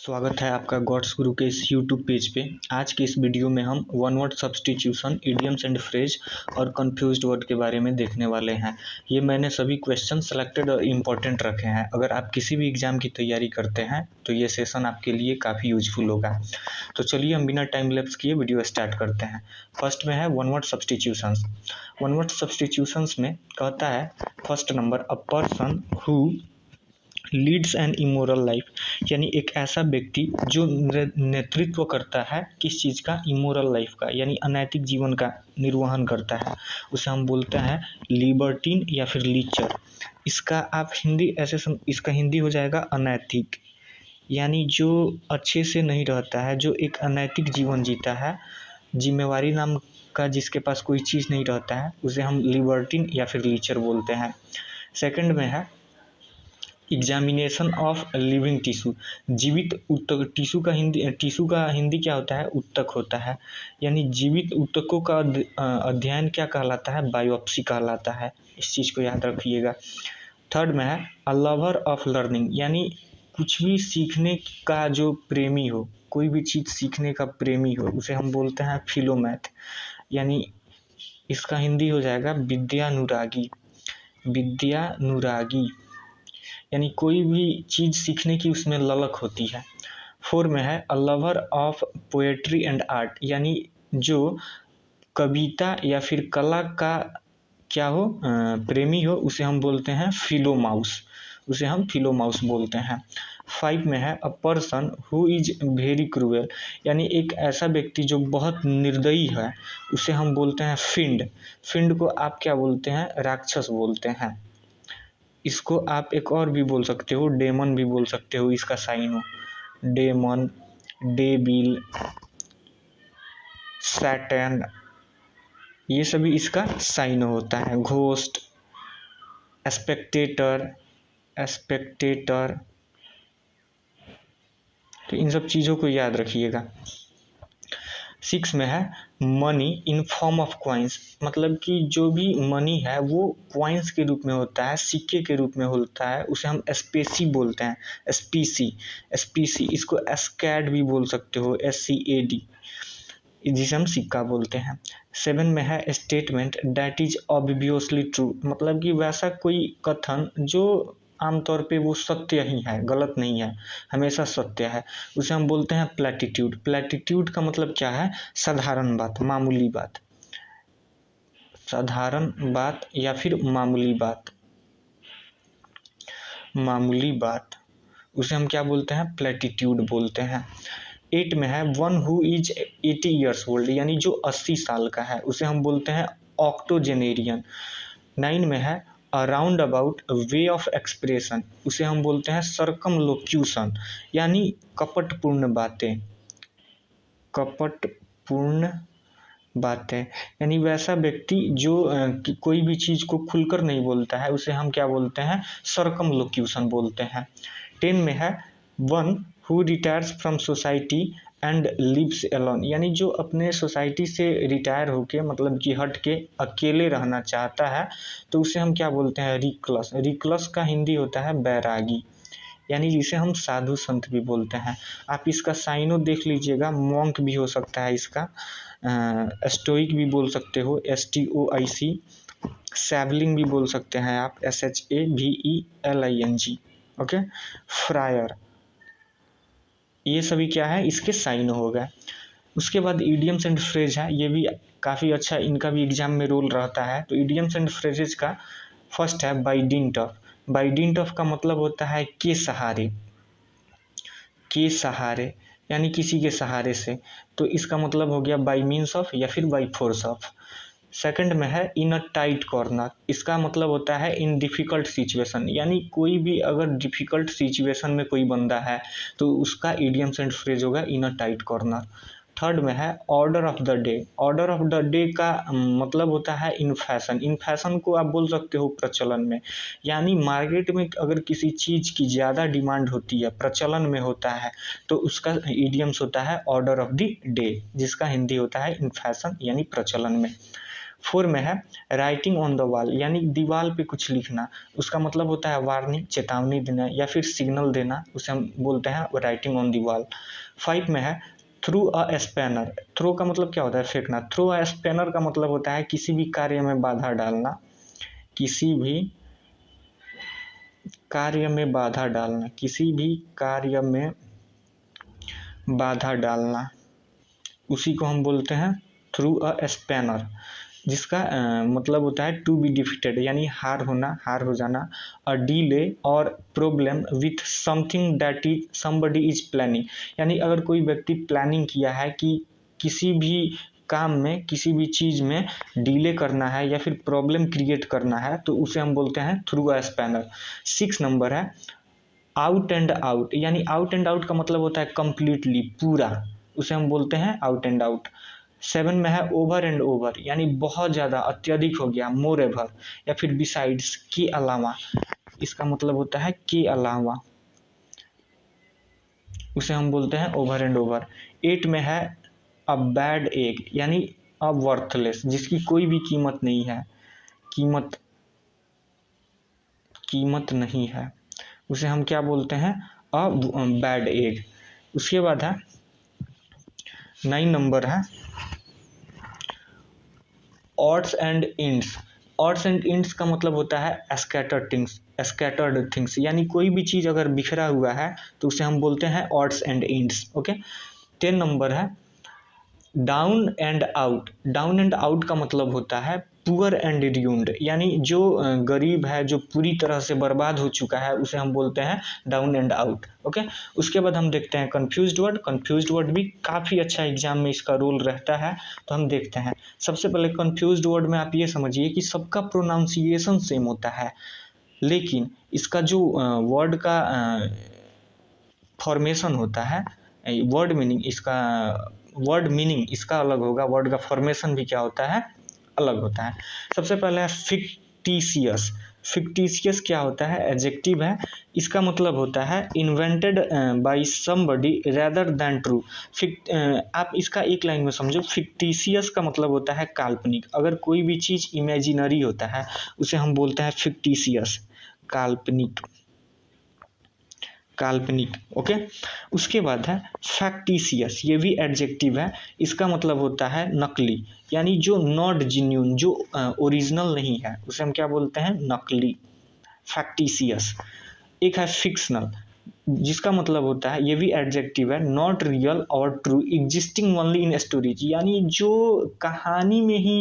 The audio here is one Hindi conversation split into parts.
स्वागत है आपका गॉड्स गुरु के इस यूट्यूब पेज पे। आज के इस वीडियो में हम one word substitution, idioms and phrase और कंफ्यूज्ड वर्ड के बारे में देखने वाले हैं। ये मैंने सभी क्वेश्चन सेलेक्टेड और इम्पोर्टेंट रखे हैं। अगर आप किसी भी एग्जाम की तैयारी करते हैं तो ये सेशन आपके लिए काफ़ी यूजफुल होगा। तो चलिए हम बिना टाइम लैप्स किए वीडियो स्टार्ट करते हैं। फर्स्ट में है one word substitutions. One word substitutions में कहता है first number, a person who leads an immoral life, यानी एक ऐसा व्यक्ति जो नेतृत्व करता है किस चीज़ का, इमोरल लाइफ का, यानी अनैतिक जीवन का निर्वहन करता है, उसे हम बोलते हैं लिबर्टीन या फिर लीचर। इसका आप हिंदी इसका हिंदी हो जाएगा अनैतिक, यानी जो अच्छे से नहीं रहता है, जो एक अनैतिक जीवन जीता है, जिम्मेवारी नाम का जिसके पास कोई चीज़ नहीं रहता है, उसे हम लिबर्टीन या फिर लीचर बोलते हैं। सेकंड में है एग्जामिनेशन ऑफ लिविंग टिश्यू, जीवित ऊतक। टिश्यू का हिंदी क्या होता है, ऊतक होता है, यानी जीवित ऊतकों का अध्ययन क्या कहलाता है, बायोप्सी कहलाता है। इस चीज़ को याद रखिएगा। थर्ड में है अ लवर ऑफ लर्निंग, यानी कुछ भी सीखने का जो प्रेमी हो, कोई भी चीज़ सीखने का प्रेमी हो, उसे हम बोलते हैं फिलोमैथ, यानी इसका हिंदी हो जाएगा विद्यानुरागी। विद्यानुरागी यानी कोई भी चीज़ सीखने की उसमें ललक होती है। फोर में है a lover of poetry and art, यानी जो कविता या फिर कला का क्या हो, प्रेमी हो, उसे हम बोलते हैं फिलोमाउस। उसे हम फिलोमाउस बोलते हैं। 5 में है अ person who is very cruel, यानी एक ऐसा व्यक्ति जो बहुत निर्दयी है, उसे हम बोलते हैं फिंड। फिंड को आप क्या बोलते हैं, राक्षस बोलते हैं। इसको आप एक और भी बोल सकते हो, डेमन भी बोल सकते हो। इसका साइन हो डेमन, डेविल, सैटन, ये सभी इसका साइन होता है। घोस्ट, स्पेक्टेटर, तो इन सब चीज़ों को याद रखिएगा। 6 में है money in form of coins, मतलब कि जो भी मनी है वो कॉइन्स के रूप में होता है, सिक्के के रूप में होता है, उसे हम स्पेसी बोलते हैं। स्पीसी, इसको एस्कैड भी बोल सकते हो, SCAD, जिसे हम सिक्का बोलते हैं। 7 में है statement that is obviously true, मतलब कि वैसा कोई कथन जो आमतौर पे वो सत्य ही है, गलत नहीं है, हमेशा सत्य है, उसे हम बोलते हैं प्लेटिट्यूड। प्लेटिट्यूड का मतलब क्या है, साधारण बात, मामूली बात, साधारण बात या फिर मामूली बात, उसे हम क्या बोलते हैं, प्लेटिट्यूड बोलते हैं। 8 में है one who is 80 years old, यानी जो 80 साल का है, उसे हम बोलते हैं ऑक्टोजेनेरियन। 9 में है around about way of expression, उसे हम बोलते हैं सर्कमलोक्यूशन, यानी कपटपूर्ण बातें, यानी वैसा व्यक्ति जो कोई भी चीज़ को खुलकर नहीं बोलता है, उसे हम क्या बोलते हैं, सर्कमलोक्यूशन बोलते हैं। 10 में है one who retires from society and lives alone, यानी जो अपने सोसाइटी से रिटायर होके, मतलब कि हट के अकेले रहना चाहता है, तो उसे हम क्या बोलते हैं, रिक्लस। रिक्लस का हिंदी होता है बैरागी, यानी जिसे हम साधु संत भी बोलते हैं। आप इसका साइनो देख लीजिएगा, मॉन्क भी हो सकता है इसका, स्टोइक भी बोल सकते हो, STOIC, सैवलिंग भी बोल सकते हैं आप, SHAVELING, ओके, फ्रायर, ये सभी क्या है, इसके साइन हो गए। उसके बाद इडियम्स एंड फ्रेज है, ये भी काफ़ी अच्छा, इनका भी एग्जाम में रोल रहता है। तो इडियम्स एंड फ्रेजेज का फर्स्ट है by didn't of. By didn't of का मतलब होता है के सहारे, यानी किसी के सहारे से, तो इसका मतलब हो गया बाई मीन्स ऑफ या फिर बाई फोर्स ऑफ। सेकंड में है इन अ टाइट कॉर्नर, इसका मतलब होता है इन डिफ़िकल्ट सिचुएशन, यानी कोई भी अगर डिफ़िकल्ट सिचुएशन में कोई बंदा है तो उसका इडियम्स एंड फ्रेज होगा इन अ टाइट कॉर्नर। थर्ड में है order of the day. Order of the day का मतलब होता है इन फैशन। इन फैशन को आप बोल सकते हो प्रचलन में, यानी मार्केट में अगर किसी चीज़ की ज़्यादा डिमांड होती है, प्रचलन में होता है, तो उसका इडियम्स होता है ऑर्डर ऑफ द डे, जिसका हिंदी होता है इन फैशन, यानी प्रचलन में। 4 में है राइटिंग ऑन द वॉल, यानी दीवार पे कुछ लिखना, उसका मतलब होता है वार्निंग, चेतावनी देना या फिर सिग्नल देना, उसे हम बोलते हैं राइटिंग ऑन द वॉल। 5 में है थ्रू अ स्पैनर, थ्रो का मतलब क्या होता है फेंकना, थ्रो अ स्पैनर का मतलब होता है किसी भी कार्य में बाधा डालना, किसी भी कार्य में बाधा डालना, किसी भी कार्य में बाधा डालना, उसी को हम बोलते हैं थ्रू अ स्पैनर, जिसका मतलब होता है टू बी डिफीटेड, यानी हार होना, हार हो जाना। अ डीले और problem with something that is somebody is planning, यानी अगर कोई व्यक्ति प्लानिंग किया है कि किसी भी काम में, किसी भी चीज़ में डिले करना है या फिर प्रॉब्लम क्रिएट करना है, तो उसे हम बोलते हैं थ्रू अ स्पैनर। 6 नंबर है आउट एंड आउट, यानी आउट एंड आउट का मतलब होता है कंप्लीटली, पूरा, उसे हम बोलते हैं आउट एंड आउट। 7 में है ओवर एंड ओवर, यानी बहुत ज़्यादा, अत्यधिक हो गया, मोर एवर या फिर बिसाइड्स, के अलावा, इसका मतलब होता है के अलावा, उसे हम बोलते हैं ओवर एंड ओवर। 8 में है अ बैड एग, यानी अ वर्थलेस, जिसकी कोई भी कीमत नहीं है, कीमत नहीं है, उसे हम क्या बोलते हैं अ बैड एग। उसके बाद है 9 नंबर है odds and ends. Odds and ends का मतलब होता है स्कैटर्ड थिंग्स, यानी कोई भी चीज़ अगर बिखरा हुआ है तो उसे हम बोलते हैं ऑड्स एंड इंड्स। ओके। 10 नंबर है down and out. Down and out का मतलब होता है पुअर एंड र्यून्ड, यानी जो गरीब है, जो पूरी तरह से बर्बाद हो चुका है, उसे हम बोलते हैं डाउन एंड आउट। ओके। उसके बाद हम देखते हैं कन्फ्यूज्ड वर्ड। कन्फ्यूज्ड वर्ड भी काफ़ी अच्छा एग्जाम में इसका रोल रहता है, तो हम देखते हैं। सबसे पहले कन्फ्यूज्ड वर्ड में आप ये समझिए कि सबका प्रोनाउंसिएशन सेम होता है, लेकिन इसका जो वर्ड का फॉर्मेशन होता है, वर्ड मीनिंग इसका अलग होगा, वर्ड का फॉर्मेशन भी क्या होता है, अलग होता है। सबसे पहले है फिक्टिशियस। फिक्टिशियस क्या होता है, एडजेक्टिव है, इसका मतलब होता है invented by somebody rather than true. आप इसका एक लाइन में समझो, फिक्टिशियस का मतलब होता है काल्पनिक, अगर कोई भी चीज़ इमेजिनरी होता है उसे हम बोलते हैं फिक्टिशियस, काल्पनिक। ओके। उसके बाद है फैक्टिशियस, ये भी एडजेक्टिव है, इसका मतलब होता है नकली, यानी जो नॉट जेन्युइन, जो ओरिजिनल नहीं है, उसे हम क्या बोलते हैं, नकली, फैक्टिशियस। एक है फिक्शनल, जिसका मतलब होता है, ये भी एडजेक्टिव है, नॉट रियल और true, existing only in stories, यानी जो कहानी में ही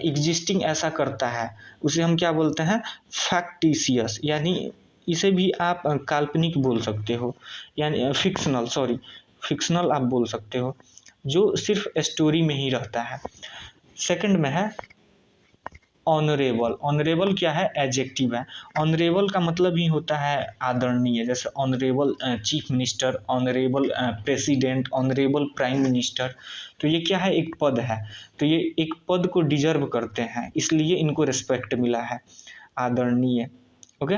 एग्जिस्टिंग ऐसा करता है, उसे हम क्या बोलते हैं, फैक्टिशियस, यानी इसे भी आप काल्पनिक बोल सकते हो, यानी फिक्शनल आप बोल सकते हो, जो सिर्फ स्टोरी में ही रहता है। सेकंड में है ऑनरेबल। ऑनरेबल क्या है, एडजेक्टिव है। ऑनरेबल का मतलब ही होता है आदरणीय, जैसे honourable chief minister, honourable president, honourable prime minister, तो ये क्या है, एक पद है, तो ये एक पद को डिजर्व करते हैं, इसलिए इनको रिस्पेक्ट मिला है, आदरणीय। ओके।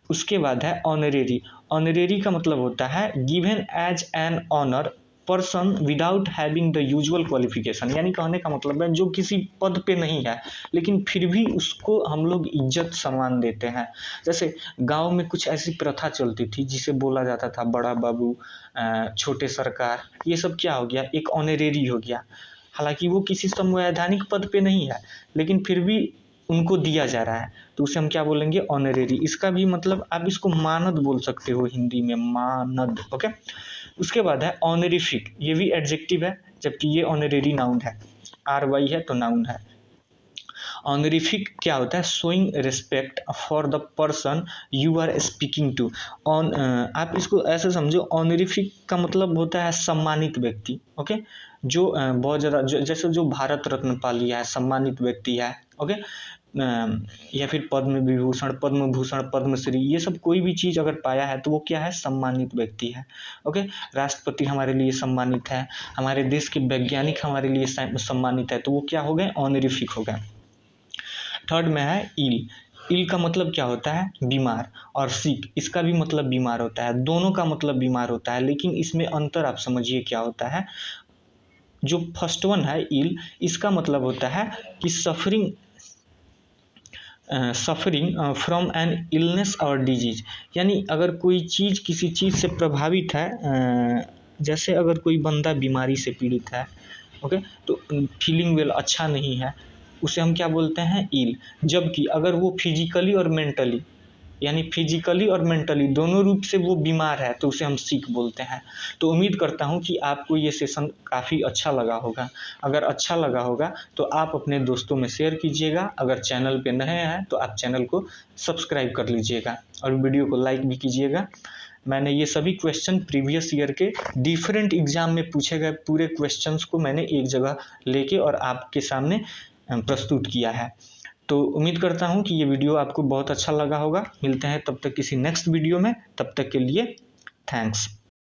उसके बाद है ऑनरेरी। ऑनरेरी का मतलब होता है given as an honour person without having the usual qualification, यानी कहने का मतलब है जो किसी पद पे नहीं है लेकिन फिर भी उसको हम लोग इज्जत सम्मान देते हैं। जैसे गांव में कुछ ऐसी प्रथा चलती थी जिसे बोला जाता था बड़ा बाबू, छोटे सरकार, ये सब क्या हो गया, एक ऑनरेरी हो गया, हालांकि वो किसी संवैधानिक पद पे नहीं है लेकिन फिर भी उनको दिया जा रहा है, तो उसे हम क्या बोलेंगे, ऑनरेरी। इसका भी मतलब आप इसको मानद बोल सकते हो हिंदी में, मानद। ओके। उसके बाद है ऑनरिफिक, ये भी एडजेक्टिव है जबकि ये ऑनरेरी नाउन है, RY है तो नाउन है। ऑनरिफिक क्या होता है, showing respect for the person you are speaking to. आप इसको ऐसे समझो, ऑनरिफिक का मतलब होता है सम्मानित व्यक्ति। ओके। जो बहुत ज़्यादा, जैसे जो भारत रत्न पा लिया है, सम्मानित व्यक्ति है। ओके। या फिर पद्म विभूषण, पद्म भूषण, पद्मश्री, ये सब कोई भी चीज़ अगर पाया है तो वो क्या है, सम्मानित व्यक्ति है। ओके। राष्ट्रपति हमारे लिए सम्मानित है, हमारे देश के वैज्ञानिक हमारे लिए सम्मानित है, तो वो क्या हो गए, ऑनरिफिक हो गए। थर्ड में है इल। इल का मतलब क्या होता है, बीमार, और सिक, इसका भी मतलब बीमार होता है, दोनों का मतलब बीमार होता है, लेकिन इसमें अंतर आप समझिए क्या होता है। जो फर्स्ट वन है इल, इसका मतलब होता है कि सफरिंग फ्रॉम एन इलनेस और डिजीज, यानी अगर कोई चीज़ किसी चीज़ से प्रभावित है, जैसे अगर कोई बंदा बीमारी से पीड़ित है, ओके, तो फीलिंग वेल अच्छा नहीं है, उसे हम क्या बोलते हैं, इल। जबकि अगर वो फिजिकली और मेंटली, यानी फिजिकली और मेंटली दोनों रूप से वो बीमार है, तो उसे हम सिक बोलते हैं। तो उम्मीद करता हूँ कि आपको ये सेशन काफ़ी अच्छा लगा होगा। अगर अच्छा लगा होगा तो आप अपने दोस्तों में शेयर कीजिएगा। अगर चैनल पे नए हैं तो आप चैनल को सब्सक्राइब कर लीजिएगा और वीडियो को लाइक भी कीजिएगा। मैंने ये सभी क्वेश्चन प्रीवियस ईयर के डिफरेंट एग्जाम में पूछे गए पूरे क्वेश्चंस को मैंने एक जगह लेके और आपके सामने प्रस्तुत किया है। तो उम्मीद करता हूँ कि ये वीडियो आपको बहुत अच्छा लगा होगा। मिलते हैं तब तक किसी नेक्स्ट वीडियो में, तब तक के लिए थैंक्स।